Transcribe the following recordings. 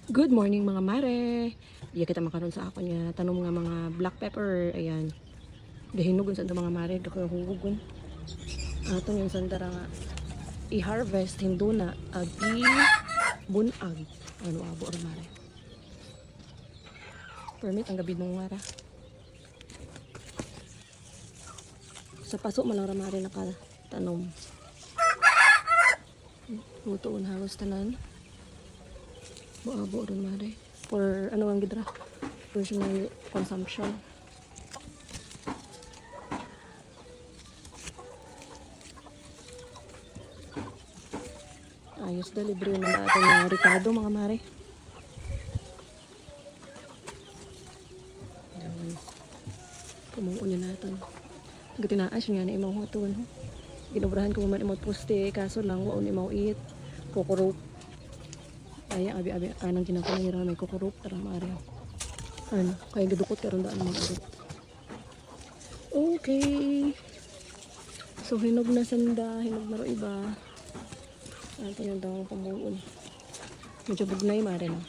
Good morning mga mare. Iya kita makaroon sa ako niya tanong nga mga black pepper. Ayan. Dahinugon sa mga mare. Dako hugugon. Atong yung sandara nga i-harvest hindo na ag i-bunag. Ano abo rin mare. Permit ang gabi mong mara. Sa paso mo lang ramari nakatanom. Lutoon halos tanan. Buabo rin mare. For ano ang gidra? Personal consumption. Ayos da, libre naman natin yung Ricardo mga mare. Kumuon niya natin. Gatinaas niya na imaw hatuan. Ginobrahan ko man imong poste kaso lang waon imaw it. Kukurop. Ay abi-abi anang ginapangira may kukurop tara mare. Ano, kaya gidukot karon daan mga urop. Okay. So hinog na sanda, hinog na ro iba. Ato yung daw pamuon. Medyo bugnay mare no.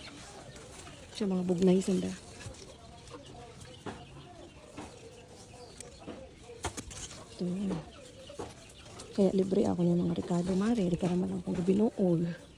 Siya mga bugnay sanda. Ito. Kaya libre ako ng mga Ricardo mare, di ka naman akong gabi nool.